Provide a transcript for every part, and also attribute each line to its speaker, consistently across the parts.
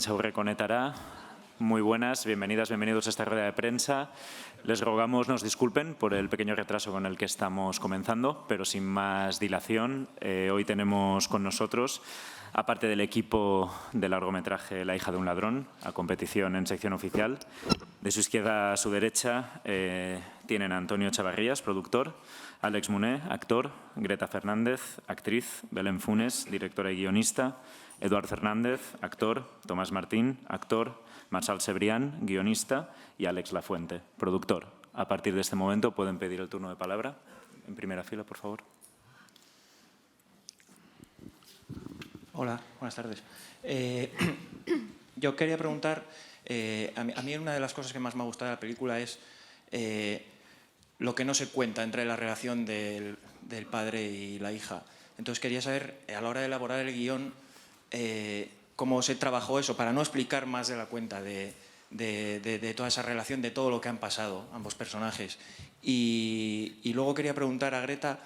Speaker 1: prentsaurrekonetara. Muy buenas, bienvenidas, bienvenidos a esta rueda de prensa. Les rogamos nos disculpen por el pequeño retraso con el que estamos comenzando, pero sin más dilación, hoy tenemos con nosotros, aparte del equipo del largometraje La hija de un ladrón, a competición en sección oficial, de su izquierda a su derecha tienen a Antonio Chavarrías, productor, Àlex Muné, actor, Greta Fernández, actriz, Belén Funes, directora y guionista, Eduard Fernández, actor, Tomás Martín, actor, Marçal Cebrián, guionista, y Àlex Lafuente, productor. A partir de este momento pueden pedir el turno de palabra. En primera fila, por favor.
Speaker 2: Hola, buenas tardes. Yo quería preguntar, a mí una de las cosas que más me ha gustado de la película es lo que no se cuenta entre la relación del padre y la hija. Entonces quería saber, a la hora de elaborar el guión, cómo se trabajó eso, para no explicar más de la cuenta de toda esa relación, de todo lo que han pasado ambos personajes. Y luego quería preguntar a Greta,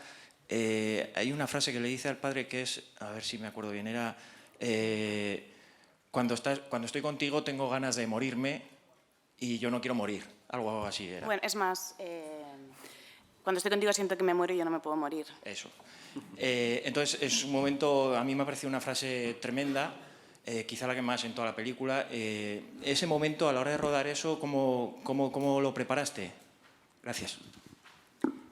Speaker 2: hay una frase que le dice al padre que es, a ver si me acuerdo bien, era cuando estoy contigo tengo ganas de morirme y yo no quiero morir, algo así era.
Speaker 3: Bueno, es más, cuando estoy contigo siento que me muero y yo no me puedo morir.
Speaker 2: Eso. Entonces es un momento, a mí me ha parecido una frase tremenda, quizá la que más en toda la película. Ese momento, a la hora de rodar eso, ¿cómo lo preparaste? Gracias.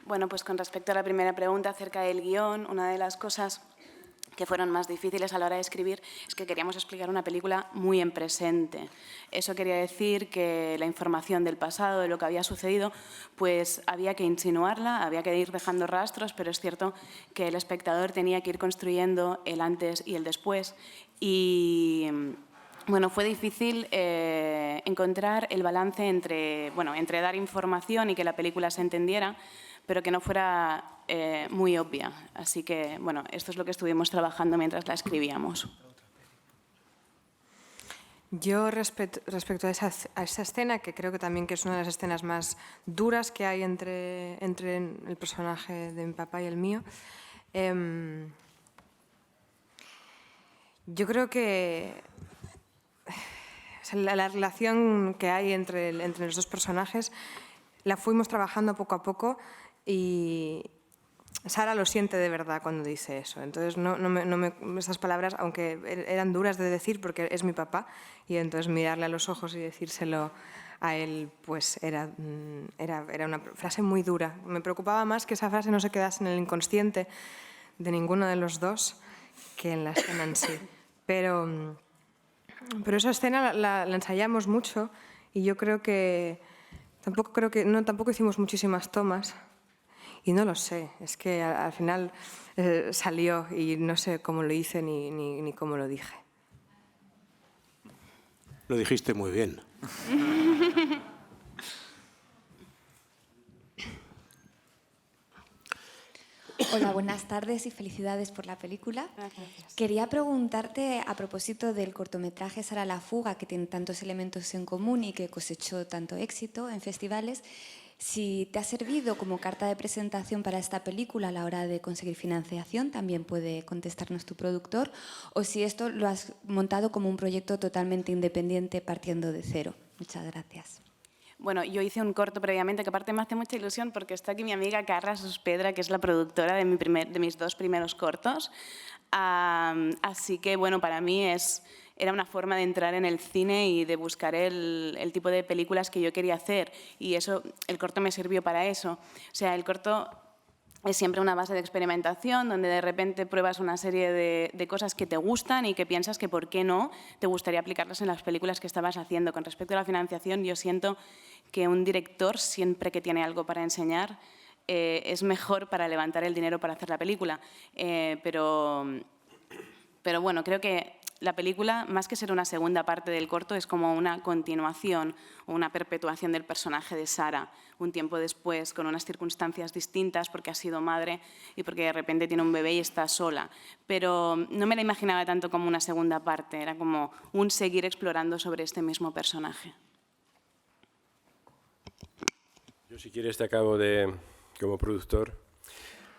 Speaker 3: Bueno, pues con respecto a la primera pregunta acerca del guión, una de las cosas que fueron más difíciles a la hora de escribir es que queríamos explicar una película muy en presente. Eso quería decir que la información del pasado, de lo que había sucedido, pues había que insinuarla, había que ir dejando rastros, pero es cierto que el espectador tenía que ir construyendo el antes y el después. Y bueno, fue difícil encontrar el balance entre dar información y que la película se entendiera, pero que no fuera muy obvia. Así que, bueno, esto es lo que estuvimos trabajando mientras la escribíamos.
Speaker 4: Yo, respecto a esa escena, que creo que también que es una de las escenas más duras que hay entre el personaje de mi papá y el mío, yo creo que la relación que hay entre los dos personajes la fuimos trabajando poco a poco y Sara lo siente de verdad cuando dice eso. Entonces, estas palabras, aunque eran duras de decir porque es mi papá, y entonces mirarle a los ojos y decírselo a él, pues era una frase muy dura. Me preocupaba más que esa frase no se quedase en el inconsciente de ninguno de los dos que en la escena en sí. Pero esa escena la ensayamos mucho y yo creo que tampoco hicimos muchísimas tomas. Y no lo sé, es que al final salió y no sé cómo lo hice ni cómo lo dije.
Speaker 5: Lo dijiste muy bien.
Speaker 6: Hola, buenas tardes y felicidades por la película.
Speaker 3: Gracias.
Speaker 6: Quería preguntarte a propósito del cortometraje Sara la fuga, que tiene tantos elementos en común y que cosechó tanto éxito en festivales, si te ha servido como carta de presentación para esta película a la hora de conseguir financiación, también puede contestarnos tu productor, o si esto lo has montado como un proyecto totalmente independiente partiendo de cero. Muchas gracias.
Speaker 3: Bueno, yo hice un corto previamente que aparte me hace mucha ilusión porque está aquí mi amiga Carla Sospedra, que es la productora de mis dos primeros cortos. Así que, bueno, para mí era una forma de entrar en el cine y de buscar el tipo de películas que yo quería hacer. Y eso, el corto me sirvió para eso. O sea, el corto es siempre una base de experimentación donde de repente pruebas una serie de cosas que te gustan y que piensas que por qué no te gustaría aplicarlas en las películas que estabas haciendo. Con respecto a la financiación, yo siento que un director, siempre que tiene algo para enseñar, es mejor para levantar el dinero para hacer la película. Pero bueno, creo que la película, más que ser una segunda parte del corto, es como una continuación o una perpetuación del personaje de Sara, un tiempo después, con unas circunstancias distintas, porque ha sido madre y porque de repente tiene un bebé y está sola. Pero no me la imaginaba tanto como una segunda parte, era como un seguir explorando sobre este mismo personaje.
Speaker 5: Yo, si quieres, te acabo como productor.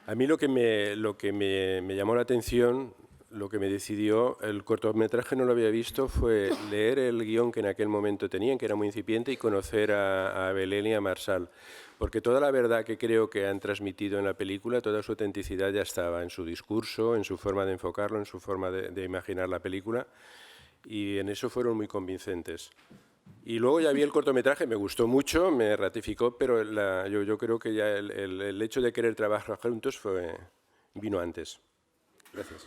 Speaker 5: A mí lo que me llamó la atención lo que me decidió, el cortometraje no lo había visto, fue leer el guión que en aquel momento tenían, que era muy incipiente, y conocer a Belén y a Marsal. Porque toda la verdad que creo que han transmitido en la película, toda su autenticidad ya estaba en su discurso, en su forma de enfocarlo, en su forma de imaginar la película, y en eso fueron muy convincentes. Y luego ya vi el cortometraje, me gustó mucho, me ratificó, pero yo creo que ya el hecho de querer trabajar juntos vino antes. Gracias.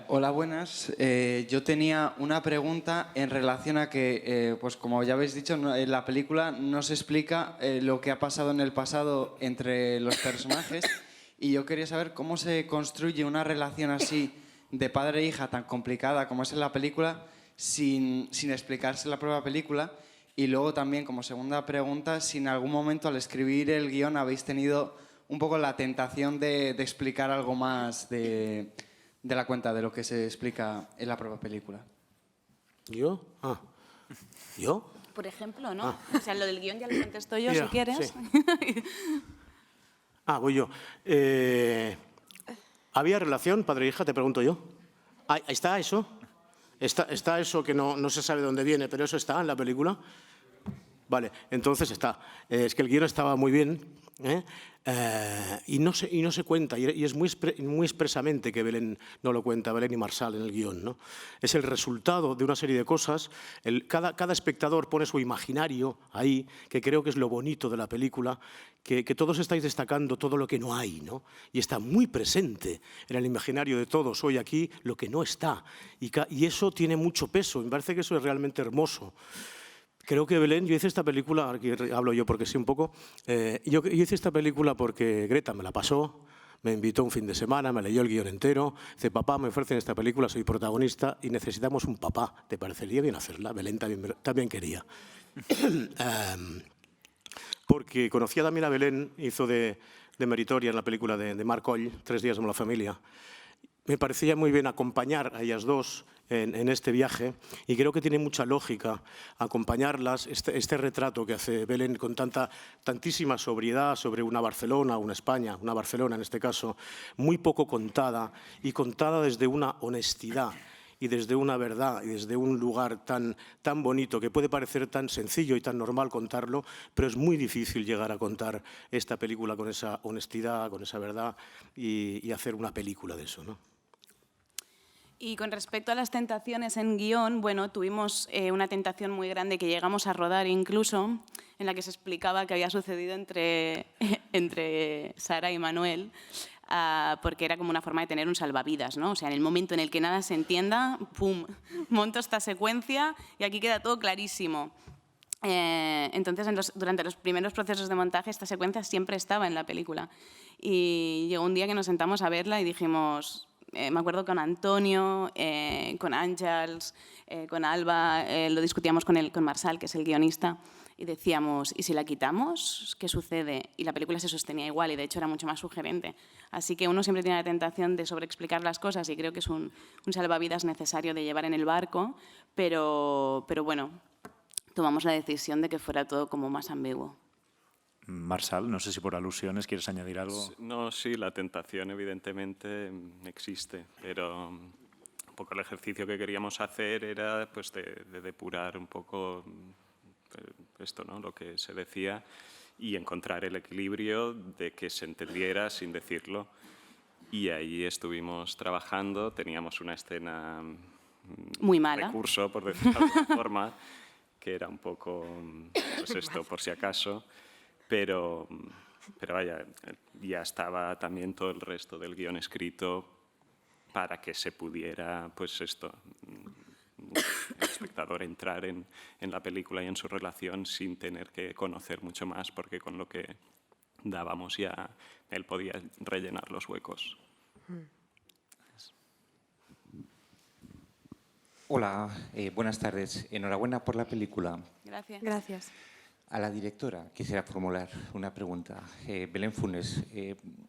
Speaker 7: Hola, buenas. Yo tenía una pregunta en relación a que, pues como ya habéis dicho, en la película no se explica lo que ha pasado en el pasado entre los personajes, y yo quería saber cómo se construye una relación así de padre e hija tan complicada como es en la película sin explicarse en la propia película. Y luego también, como segunda pregunta, si en algún momento al escribir el guión habéis tenido un poco la tentación de explicar algo más de la cuenta de lo que se explica en la propia película.
Speaker 5: ¿Yo? ¿Yo?
Speaker 3: Por ejemplo, ¿no? O sea, lo del guión ya lo contesto yo,
Speaker 5: Mira,
Speaker 3: si quieres.
Speaker 5: sí. Voy yo. ¿Había relación padre e hija? Te pregunto yo. Ahí está eso. Está eso que no se sabe de dónde viene, pero eso está en la película. Vale, entonces está. Es que el guión estaba muy bien, y no se cuenta, y es muy expresamente que Belén no lo cuenta, Belén y Marsal en el guión, ¿no? Es el resultado de una serie de cosas. Cada espectador pone su imaginario ahí, que creo que es lo bonito de la película, que todos estáis destacando todo lo que no hay, ¿no? Y está muy presente en el imaginario de todos hoy aquí lo que no está, y eso tiene mucho peso. Me parece que eso es realmente hermoso. Creo que Belén, yo hice esta película, aquí hablo yo porque sí un poco, yo hice esta película porque Greta me la pasó, me invitó un fin de semana, me leyó el guión entero, dice, papá, me ofrecen esta película, soy protagonista y necesitamos un papá, ¿te parecería bien hacerla? Belén también quería. Porque conocía también a Belén, hizo de meritoria en la película de Marc Oll, 3 días con la familia. Me parecía muy bien acompañar a ellas dos en este viaje, y creo que tiene mucha lógica acompañarlas, este retrato que hace Belén con tantísima sobriedad sobre una Barcelona, una España, una Barcelona en este caso, muy poco contada, y contada desde una honestidad y desde una verdad y desde un lugar tan bonito, que puede parecer tan sencillo y tan normal contarlo, pero es muy difícil llegar a contar esta película con esa honestidad, con esa verdad, y hacer una película de eso, ¿no?
Speaker 3: Y con respecto a las tentaciones en guión, bueno, tuvimos una tentación muy grande que llegamos a rodar incluso, en la que se explicaba qué había sucedido entre Sara y Manuel, porque era como una forma de tener un salvavidas, ¿no? O sea, en el momento en el que nada se entienda, ¡pum!, monto esta secuencia y aquí queda todo clarísimo. Entonces, durante los primeros procesos de montaje, esta secuencia siempre estaba en la película. Y llegó un día que nos sentamos a verla y dijimos... me acuerdo con Antonio, con Àngels, con Alba, lo discutíamos con Marsal, que es el guionista, y decíamos, ¿y si la quitamos? ¿Qué sucede? Y la película se sostenía igual, y de hecho era mucho más sugerente. Así que uno siempre tiene la tentación de sobreexplicar las cosas, y creo que es un salvavidas necesario de llevar en el barco, pero bueno, tomamos la decisión de que fuera todo como más ambiguo.
Speaker 1: Marsal, no sé si por alusiones quieres añadir algo.
Speaker 8: No, sí, la tentación evidentemente existe, pero un poco el ejercicio que queríamos hacer era pues de depurar un poco esto, ¿no?, lo que se decía, y encontrar el equilibrio de que se entendiera sin decirlo. Y ahí estuvimos trabajando, teníamos una escena
Speaker 3: muy mala,
Speaker 8: recurso, por decirlo de alguna forma, que era un poco, pues esto, por si acaso. Pero vaya, ya estaba también todo el resto del guión escrito para que se pudiera, pues esto, el espectador entrar en la película y en su relación sin tener que conocer mucho más, porque con lo que dábamos ya él podía rellenar los huecos.
Speaker 9: Hola, buenas tardes. Enhorabuena por la película.
Speaker 3: Gracias.
Speaker 4: Gracias.
Speaker 9: A la directora quisiera formular una pregunta. Belén Funes,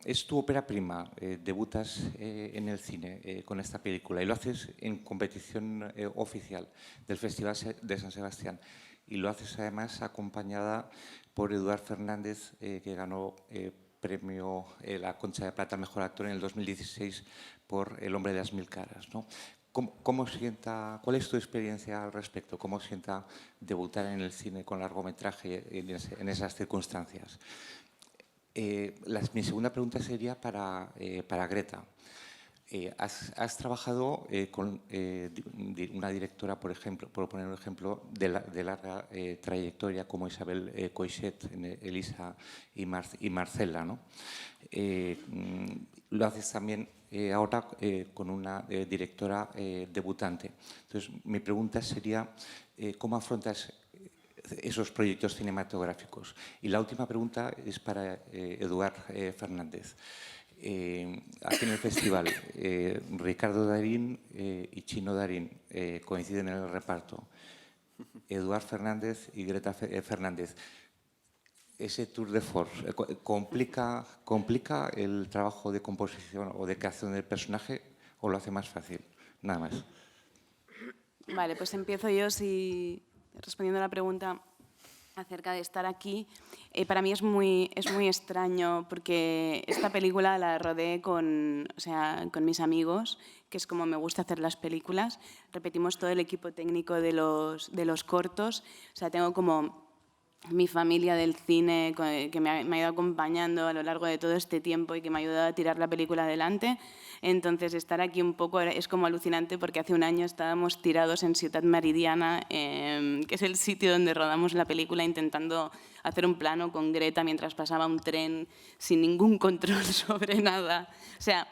Speaker 9: es tu ópera prima, debutas en el cine con esta película y lo haces en competición oficial del Festival de San Sebastián, y lo haces además acompañada por Eduard Fernández, que ganó premio la Concha de Plata al Mejor Actor en el 2016 por El hombre de las mil caras, ¿no? ¿Cuál es tu experiencia al respecto? ¿Cómo sienta debutar en el cine con largometraje en esas circunstancias? Mi segunda pregunta sería para Greta. Has trabajado con una directora, por ejemplo, por poner un ejemplo, de larga trayectoria como Isabel Coixet, Elisa y Marcela, ¿no? Lo haces también ahora con una directora debutante. Entonces, mi pregunta sería, ¿cómo afrontas esos proyectos cinematográficos? Y la última pregunta es para Eduard Fernández. Aquí en el festival, Ricardo Darín y Chino Darín coinciden en el reparto. Eduard Fernández y Greta Fernández. Ese tour de force complica el trabajo de composición o de creación del personaje o lo hace más fácil. Nada más.
Speaker 3: Vale, pues empiezo yo respondiendo a la pregunta acerca de estar aquí. Para mí es muy extraño porque esta película la rodé con mis amigos, que es como me gusta hacer las películas. Repetimos todo el equipo técnico de los cortos. O sea, tengo como mi familia del cine que me ha ido acompañando a lo largo de todo este tiempo y que me ha ayudado a tirar la película adelante. Entonces, estar aquí un poco es como alucinante porque hace un año estábamos tirados en Ciutat Meridiana, que es el sitio donde rodamos la película, intentando hacer un plano con Greta mientras pasaba un tren sin ningún control sobre nada. O sea,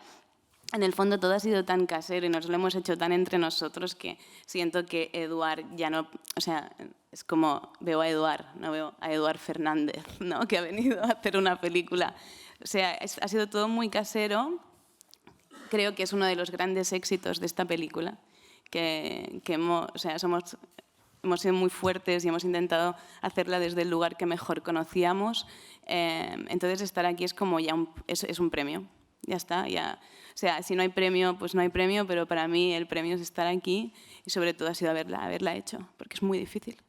Speaker 3: en el fondo todo ha sido tan casero y nos lo hemos hecho tan entre nosotros que siento que Eduard ya no... O sea, es como veo a Eduard, no veo a Eduard Fernández, ¿no? Que ha venido a hacer una película. O sea, ha sido todo muy casero. Creo que es uno de los grandes éxitos de esta película, que hemos sido muy fuertes y hemos intentado hacerla desde el lugar que mejor conocíamos. Entonces, estar aquí es como ya es un premio. Ya está, ya. O sea, si no hay premio, pues no hay premio, pero para mí el premio es estar aquí y sobre todo ha sido haberla hecho, porque es muy difícil.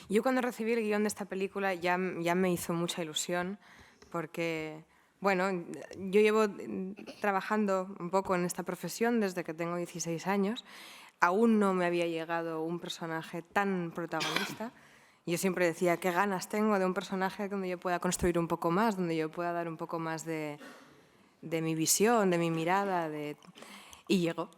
Speaker 4: Yo cuando recibí el guión de esta película ya me hizo mucha ilusión porque, bueno, yo llevo trabajando un poco en esta profesión desde que tengo 16 años. Aún no me había llegado un personaje tan protagonista. Yo siempre decía, qué ganas tengo de un personaje donde yo pueda construir un poco más, donde yo pueda dar un poco más de mi visión, de mi mirada. Y llegó.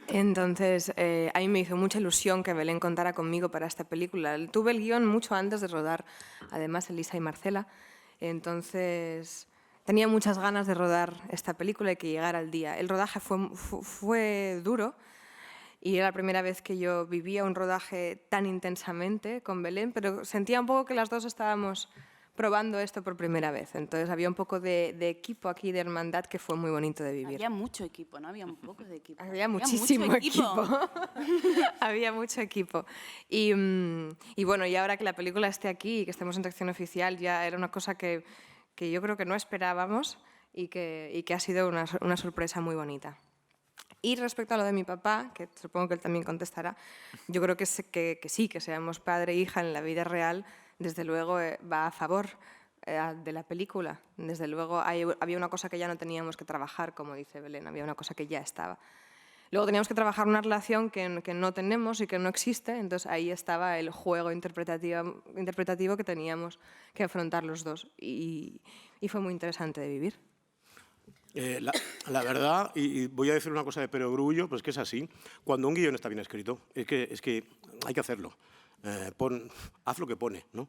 Speaker 4: Entonces, a mí me hizo mucha ilusión que Belén contara conmigo para esta película. Tuve el guión mucho antes de rodar, además, Elisa y Marcela. Entonces, tenía muchas ganas de rodar esta película y que llegara el día. El rodaje fue duro. Y era la primera vez que yo vivía un rodaje tan intensamente con Belén, pero sentía un poco que las dos estábamos probando esto por primera vez. Entonces había un poco de equipo aquí, de hermandad, que fue muy bonito de vivir.
Speaker 3: Había mucho equipo, no había un poco de equipo.
Speaker 4: Había muchísimo equipo. Había mucho equipo. Y bueno, y ahora que la película esté aquí y que estemos en sección oficial, ya era una cosa que yo creo que no esperábamos y que ha sido una sorpresa muy bonita. Y respecto a lo de mi papá, que supongo que él también contestará, yo creo que sí, que seamos padre e hija en la vida real, desde luego va a favor de la película. Desde luego había una cosa que ya no teníamos que trabajar, como dice Belén, había una cosa que ya estaba. Luego teníamos que trabajar una relación que no tenemos y que no existe, entonces ahí estaba el juego interpretativo que teníamos que afrontar los dos y fue muy interesante de vivir.
Speaker 5: La verdad, y voy a decir una cosa de perogrullo, pues que es así, cuando un guión está bien escrito, es que hay que hacerlo. Haz lo que pone, ¿no?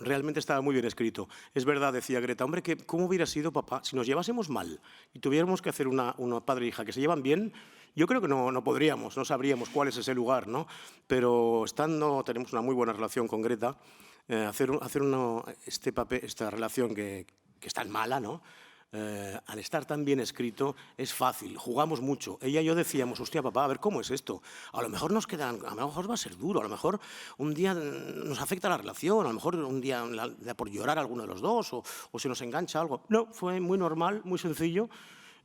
Speaker 5: Realmente estaba muy bien escrito. Es verdad, decía Greta, hombre, ¿cómo hubiera sido, papá, si nos llevásemos mal y tuviéramos que hacer una padre e hija que se llevan bien? Yo creo que no podríamos, no sabríamos cuál es ese lugar, ¿no? Pero tenemos una muy buena relación con Greta, hacer esta relación que es tan mala, ¿no? Al estar tan bien escrito es fácil, jugamos mucho. Ella y yo decíamos, hostia, papá, a ver cómo es esto. A lo mejor a lo mejor va a ser duro, a lo mejor un día nos afecta la relación, a lo mejor un día da por llorar alguno de los dos o se nos engancha algo. No, fue muy normal, muy sencillo.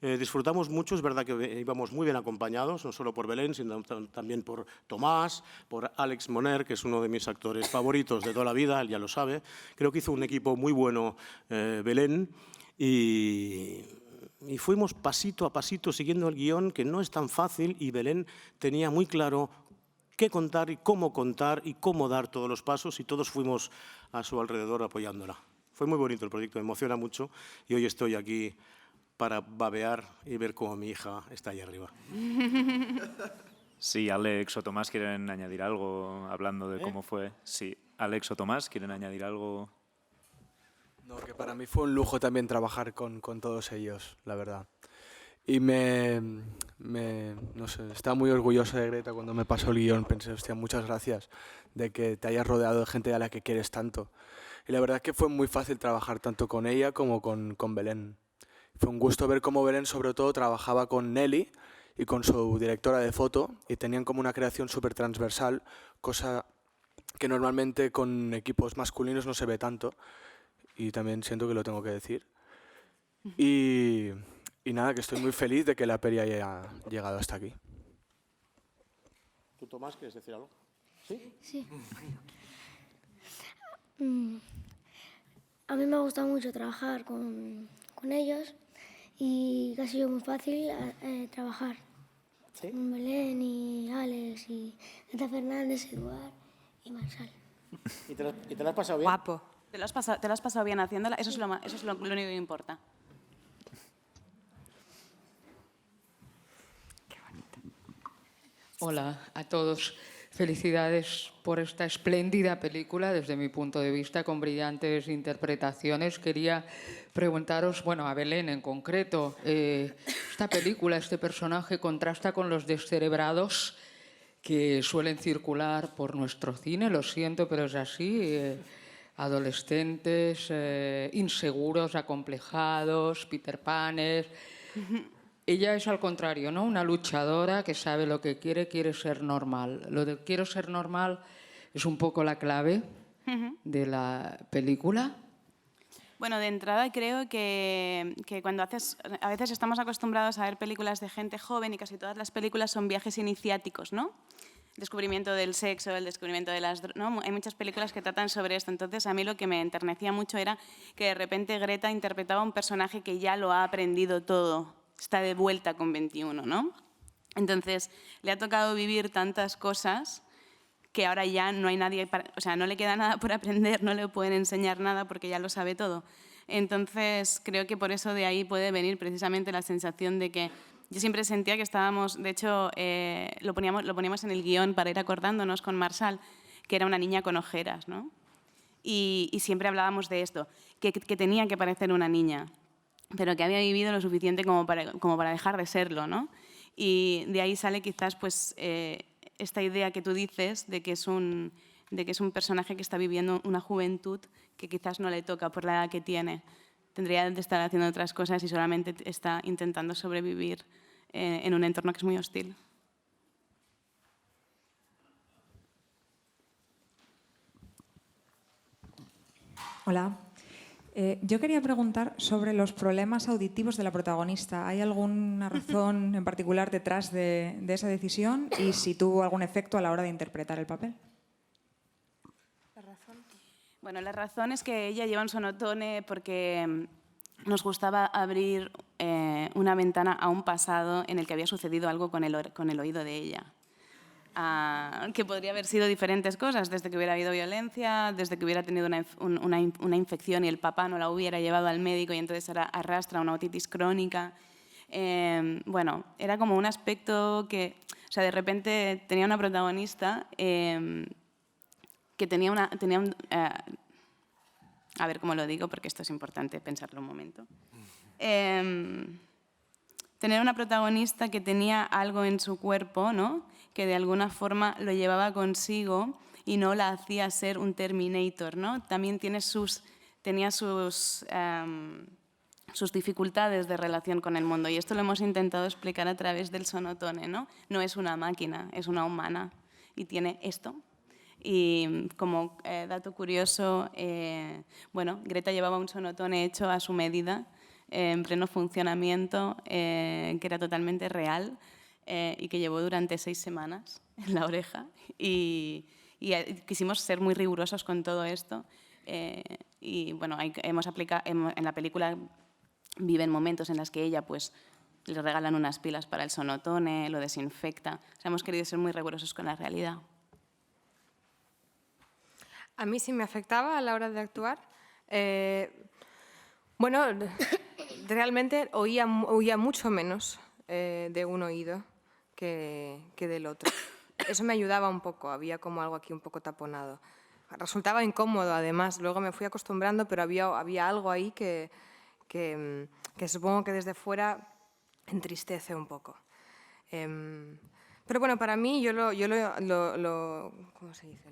Speaker 5: Disfrutamos mucho, es verdad que íbamos muy bien acompañados, no solo por Belén, sino también por Tomás, por Alex Moner, que es uno de mis actores favoritos de toda la vida, él ya lo sabe. Creo que hizo un equipo muy bueno Belén y fuimos pasito a pasito siguiendo el guión, que no es tan fácil, y Belén tenía muy claro qué contar y cómo dar todos los pasos, y todos fuimos a su alrededor apoyándola. Fue muy bonito el proyecto, me emociona mucho, y hoy estoy aquí para babear y ver cómo mi hija está ahí arriba.
Speaker 1: Sí, Alex o Tomás quieren añadir algo hablando de cómo fue. Sí, Alex o Tomás quieren añadir algo.
Speaker 10: No, que para mí fue un lujo también trabajar con todos ellos, la verdad. Y no sé, estaba muy orgulloso de Greta cuando me pasó el guión. Pensé, hostia, muchas gracias de que te hayas rodeado de gente a la que quieres tanto. Y la verdad es que fue muy fácil trabajar tanto con ella como con Belén. Fue un gusto ver cómo Belén, sobre todo, trabajaba con Nelly y con su directora de foto, y tenían como una creación súper transversal, cosa que normalmente con equipos masculinos no se ve tanto. Y también siento que lo tengo que decir. Y nada, que estoy muy feliz de que la peli haya llegado hasta aquí.
Speaker 5: ¿Tú, Tomás, quieres decir algo? ¿Sí?
Speaker 11: Sí. A mí me ha gustado mucho trabajar con ellos y ha sido muy fácil trabajar.
Speaker 5: ¿Sí?
Speaker 11: Con Belén y Alex y Greta Fernández, Eduard y Marsal.
Speaker 5: ¿Y te la has pasado bien?
Speaker 4: Guapo.
Speaker 3: ¿Te lo has pasado bien haciéndola? Eso es lo único que importa.
Speaker 12: Hola a todos. Felicidades por esta espléndida película, desde mi punto de vista, con brillantes interpretaciones. Quería preguntaros, bueno, a Belén en concreto, esta película, este personaje contrasta con los descerebrados que suelen circular por nuestro cine, lo siento, pero es así. Adolescentes, inseguros, acomplejados, Peter Panes. Ella es al contrario, ¿no? Una luchadora que sabe lo que quiere ser normal. Lo de quiero ser normal es un poco la clave de la película.
Speaker 3: Bueno, de entrada creo que cuando a veces estamos acostumbrados a ver películas de gente joven y casi todas las películas son viajes iniciáticos, ¿no? El descubrimiento del sexo, el descubrimiento de las drogas, ¿no? Hay muchas películas que tratan sobre esto. Entonces, a mí lo que me enternecía mucho era que de repente Greta interpretaba a un personaje que ya lo ha aprendido todo, está de vuelta con 21, ¿no? Entonces, le ha tocado vivir tantas cosas que ahora ya no hay nadie, o sea, no le queda nada por aprender, no le pueden enseñar nada porque ya lo sabe todo. Entonces, creo que por eso de ahí puede venir precisamente la sensación de que yo siempre sentía que estábamos, de hecho, lo poníamos en el guión para ir acordándonos con Marsal, que era una niña con ojeras, ¿no? Y siempre hablábamos de esto, que tenía que parecer una niña, pero que había vivido lo suficiente como para dejar de serlo, ¿no? Y de ahí sale quizás pues, esta idea que tú dices de que es un personaje que está viviendo una juventud que quizás no le toca por la edad que tiene. Tendría de estar haciendo otras cosas y solamente está intentando sobrevivir en un entorno que es muy hostil.
Speaker 13: Hola. Yo quería preguntar sobre los problemas auditivos de la protagonista. ¿Hay alguna razón en particular detrás de esa decisión y si tuvo algún efecto a la hora de interpretar el papel?
Speaker 3: Bueno, la razón es que ella lleva un sonotone porque nos gustaba abrir una ventana a un pasado en el que había sucedido algo con el oído de ella. Que podría haber sido diferentes cosas, desde que hubiera habido violencia, desde que hubiera tenido una infección y el papá no la hubiera llevado al médico y entonces ahora arrastra una otitis crónica. Bueno, era como un aspecto que, o sea, de repente tenía una protagonista que tenía a ver cómo lo digo, porque esto es importante pensarlo un momento. Tener una protagonista que tenía algo en su cuerpo, ¿no? Que de alguna forma lo llevaba consigo y no la hacía ser un Terminator, ¿no? También tenía sus dificultades de relación con el mundo y esto lo hemos intentado explicar a través del sonotone, ¿no? No es una máquina, es una humana y tiene esto. Y como dato curioso, bueno, Greta llevaba un sonotone hecho a su medida en pleno funcionamiento, que era totalmente real y que llevó durante 6 semanas en la oreja. Y quisimos ser muy rigurosos con todo esto. Y bueno, hemos aplicado, en la película viven momentos en los que ella pues le regalan unas pilas para el sonotone, lo desinfecta. O sea, hemos querido ser muy rigurosos con la realidad.
Speaker 4: A mí sí me afectaba a la hora de actuar. Bueno, realmente oía mucho menos de un oído que del otro. Eso me ayudaba un poco, había como algo aquí un poco taponado. Resultaba incómodo, además. Luego me fui acostumbrando, pero había algo ahí que supongo que desde fuera entristece un poco. Pero bueno, para mí yo ¿cómo se dice?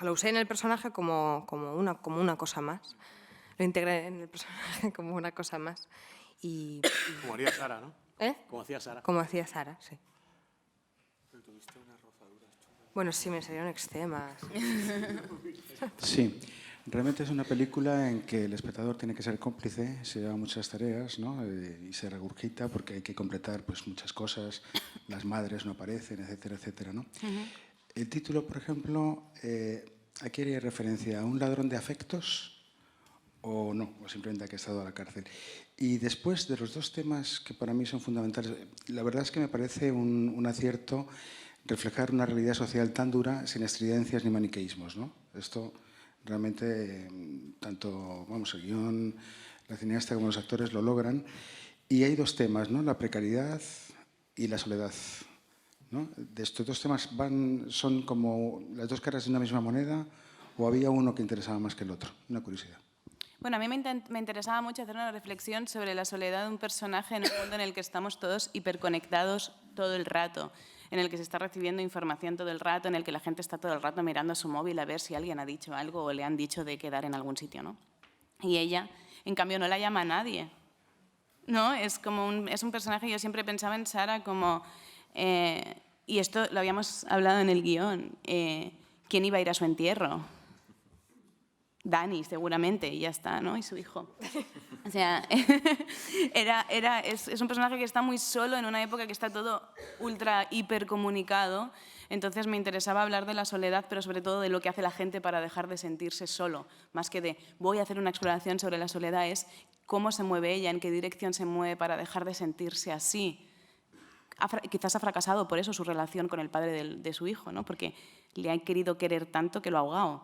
Speaker 4: Lo usé en el personaje como una cosa más. Lo integré en el personaje como una cosa más.
Speaker 5: Como haría Sara, ¿no?
Speaker 4: ¿Eh?
Speaker 5: Como hacía Sara.
Speaker 4: Como hacía Sara, sí. Pero tuviste unas rozaduras. Bueno, sí, me salieron eczemas.
Speaker 14: Sí, realmente es una película en que el espectador tiene que ser cómplice, se lleva muchas tareas, ¿no? Y se regurgita porque hay que completar pues, muchas cosas, las madres no aparecen, etcétera, etcétera, ¿no? El título, por ejemplo, ¿a qué haría referencia? ¿A un ladrón de afectos o no? O simplemente a que ha estado a la cárcel. Y después de los dos temas que para mí son fundamentales, la verdad es que me parece un acierto reflejar una realidad social tan dura sin estridencias ni maniqueísmos, ¿no? Esto realmente, tanto el guión, la cineasta como los actores lo logran. Y hay dos temas, ¿no? La precariedad y la soledad, ¿no? De estos dos temas son como las dos caras de una misma moneda, ¿o había uno que interesaba más que el otro? Una curiosidad.
Speaker 3: Bueno, a mí me interesaba mucho hacer una reflexión sobre la soledad de un personaje en un mundo en el que estamos todos hiperconectados todo el rato, en el que se está recibiendo información todo el rato, en el que la gente está todo el rato mirando su móvil a ver si alguien ha dicho algo o le han dicho de quedar en algún sitio, ¿no? Y ella, en cambio, no la llama a nadie, ¿no? Es un personaje, yo siempre pensaba en Sara como... y esto lo habíamos hablado en el guión. ¿Quién iba a ir a su entierro? Dani, seguramente, y ya está, ¿no? Y su hijo. O sea, es un personaje que está muy solo en una época que está todo ultra hipercomunicado. Entonces me interesaba hablar de la soledad, pero sobre todo de lo que hace la gente para dejar de sentirse solo. Más que de voy a hacer una exploración sobre la soledad, es cómo se mueve ella, en qué dirección se mueve para dejar de sentirse así. Quizás ha fracasado por eso su relación con el padre de su hijo, ¿no? Porque le ha querido querer tanto que lo ha ahogado.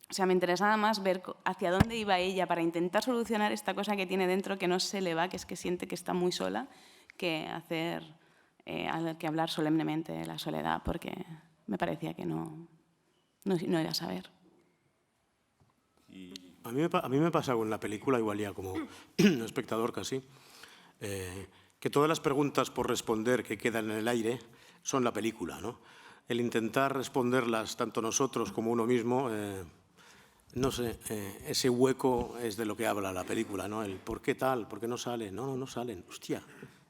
Speaker 3: O sea, me interesaba más ver hacia dónde iba ella para intentar solucionar esta cosa que tiene dentro que no se le va, que es que siente que está muy sola, que hablar solemnemente de la soledad, porque me parecía que no iba a saber.
Speaker 5: A mí me pasa con la película, igual ya como espectador casi, que todas las preguntas por responder que quedan en el aire son la película, ¿no? El intentar responderlas tanto nosotros como uno mismo, no sé, ese hueco es de lo que habla la película, ¿no? El ¿por qué tal? ¿Por qué no salen? No salen. Hostia,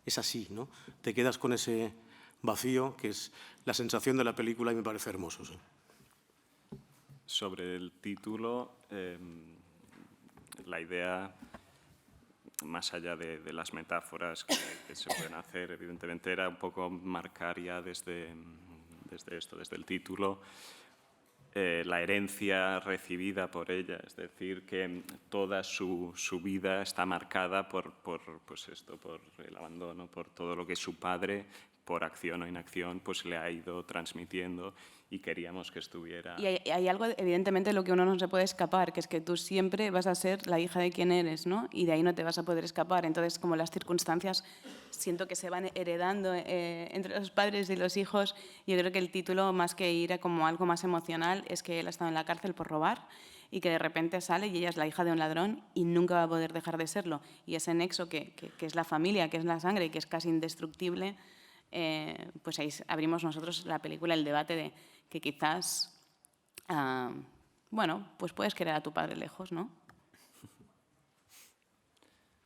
Speaker 5: es así, ¿no? Te quedas con ese vacío que es la sensación de la película y me parece hermoso, ¿sí?
Speaker 8: Sobre el título, la idea, más allá de las metáforas que se pueden hacer, evidentemente era un poco marcar ya desde el título, la herencia recibida por ella, es decir, que toda su vida está marcada por el abandono, por todo lo que su padre, por acción o inacción, pues le ha ido transmitiendo y queríamos que estuviera...
Speaker 3: Y hay algo, evidentemente, de lo que uno no se puede escapar, que es que tú siempre vas a ser la hija de quien eres, ¿no? Y de ahí no te vas a poder escapar. Entonces, como las circunstancias siento que se van heredando entre los padres y los hijos, yo creo que el título, más que ir a como algo más emocional, es que él ha estado en la cárcel por robar y que de repente sale y ella es la hija de un ladrón y nunca va a poder dejar de serlo. Y ese nexo que es la familia, que es la sangre y que es casi indestructible, pues ahí abrimos nosotros la película, el debate de que quizás, bueno, pues puedes querer a tu padre lejos, ¿no?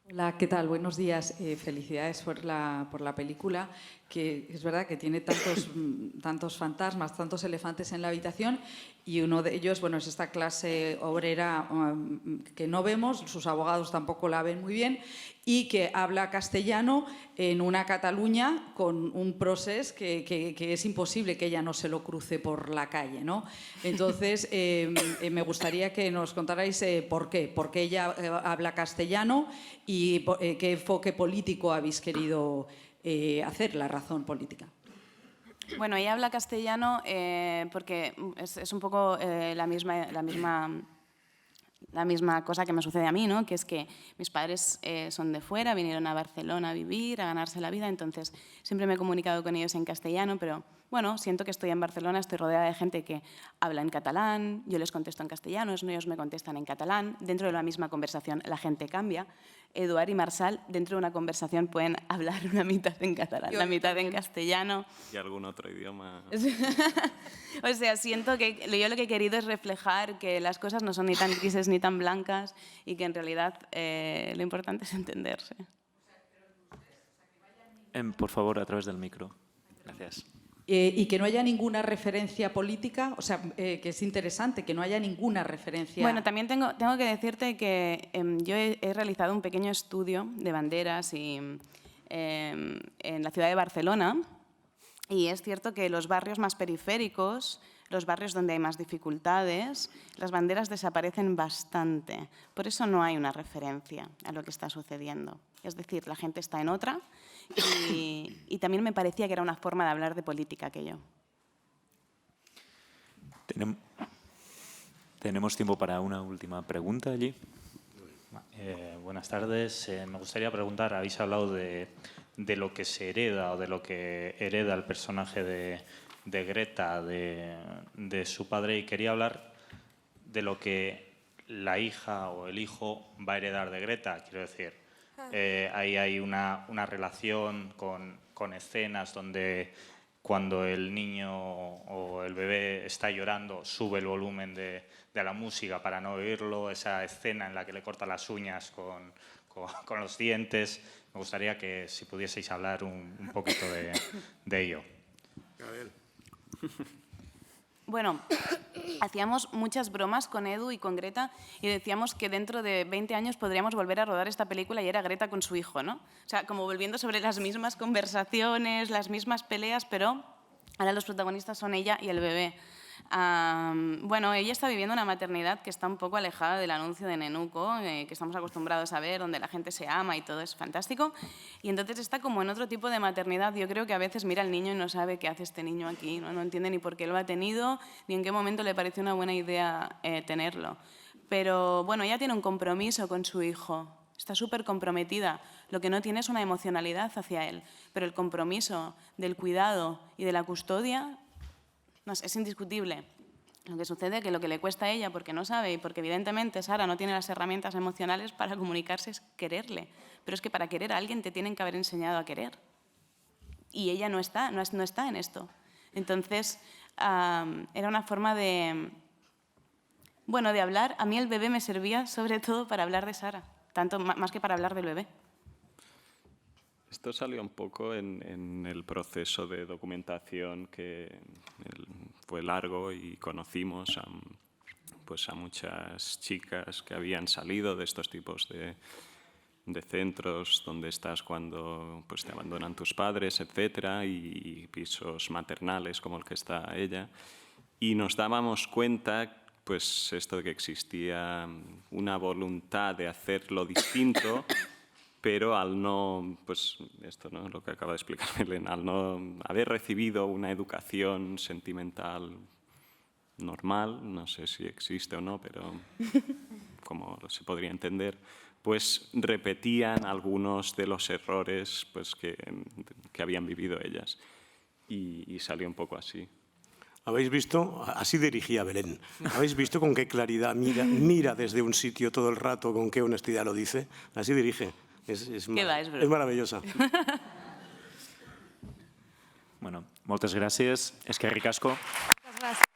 Speaker 12: Hola, ¿qué tal? Buenos días. Felicidades por la película, que es verdad que tiene tantos fantasmas, tantos elefantes en la habitación, y uno de ellos, bueno, es esta clase obrera que no vemos, sus abogados tampoco la ven muy bien, y que habla castellano en una Cataluña con un procés que es imposible que ella no se lo cruce por la calle, ¿no? Entonces, me gustaría que nos contarais por qué ella habla castellano y qué enfoque político habéis querido hacer, la razón política.
Speaker 3: Bueno, ella habla castellano porque es un poco la misma cosa que me sucede a mí, ¿no? Que es que mis padres son de fuera, vinieron a Barcelona a vivir, a ganarse la vida, entonces siempre me he comunicado con ellos en castellano, pero bueno, siento que estoy en Barcelona, estoy rodeada de gente que habla en catalán, yo les contesto en castellano, ellos me contestan en catalán, dentro de la misma conversación la gente cambia. Eduard y Marçal, dentro de una conversación, pueden hablar una mitad en catalán, la mitad en castellano.
Speaker 8: ¿Y algún otro idioma?
Speaker 3: O sea, siento que yo lo que he querido es reflejar que las cosas no son ni tan grises ni tan blancas y que en realidad lo importante es entenderse.
Speaker 1: Por favor, a través del micro. Gracias.
Speaker 12: Y que no haya ninguna referencia política, o sea, que es interesante, que no haya ninguna referencia...
Speaker 3: Bueno, también tengo que decirte que yo he realizado un pequeño estudio de banderas en la ciudad de Barcelona, y es cierto que los barrios más periféricos, los barrios donde hay más dificultades, las banderas desaparecen bastante. Por eso no hay una referencia a lo que está sucediendo. Es decir, la gente está en otra y también me parecía que era una forma de hablar de política aquello.
Speaker 1: Tenemos tiempo para una última pregunta allí.
Speaker 15: Buenas tardes. Me gustaría preguntar, habéis hablado de lo que se hereda o de lo que hereda el personaje de Greta, de su padre, y quería hablar de lo que la hija o el hijo va a heredar de Greta. Quiero decir, ahí hay una relación con escenas donde cuando el niño o el bebé está llorando sube el volumen de la música para no oírlo, esa escena en la que le corta las uñas con los dientes. Me gustaría que si pudieseis hablar un poquito de ello.
Speaker 3: Bueno, hacíamos muchas bromas con Edu y con Greta y decíamos que dentro de 20 años podríamos volver a rodar esta película y era Greta con su hijo, ¿no? O sea, como volviendo sobre las mismas conversaciones, las mismas peleas, pero ahora los protagonistas son ella y el bebé. Bueno, ella está viviendo una maternidad que está un poco alejada del anuncio de Nenuco, que estamos acostumbrados a ver, donde la gente se ama y todo es fantástico. Y entonces está como en otro tipo de maternidad. Yo creo que a veces mira al niño y no sabe qué hace este niño aquí, no entiende ni por qué lo ha tenido, ni en qué momento le parece una buena idea tenerlo. Pero bueno, ella tiene un compromiso con su hijo. Está súper comprometida. Lo que no tiene es una emocionalidad hacia él. Pero el compromiso del cuidado y de la custodia es indiscutible. Lo que sucede es que lo que le cuesta a ella, porque no sabe y porque evidentemente Sara no tiene las herramientas emocionales para comunicarse, es quererle. Pero es que para querer a alguien te tienen que haber enseñado a querer. Y ella no está en esto. Entonces, era una forma de hablar. A mí el bebé me servía sobre todo para hablar de Sara, tanto más que para hablar del bebé.
Speaker 8: Esto salió un poco en el proceso de documentación que fue largo y conocimos a muchas chicas que habían salido de estos tipos de centros donde estás cuando pues, te abandonan tus padres, etcétera, y pisos maternales como el que está ella. Y nos dábamos cuenta pues, esto de que existía una voluntad de hacerlo distinto, pero al no, pues esto no es lo que acaba de explicar Belén, al no haber recibido una educación sentimental normal, no sé si existe o no, pero como se podría entender, pues repetían algunos de los errores pues, que habían vivido ellas. Y salió un poco así.
Speaker 5: ¿Habéis visto? Así dirigía Belén. ¿Habéis visto con qué claridad mira desde un sitio todo el rato, con qué honestidad lo dice? Así dirige. Es maravillosa.
Speaker 1: Bueno, moltes gràcies. Eskerrik asko.
Speaker 4: Muchas gracias.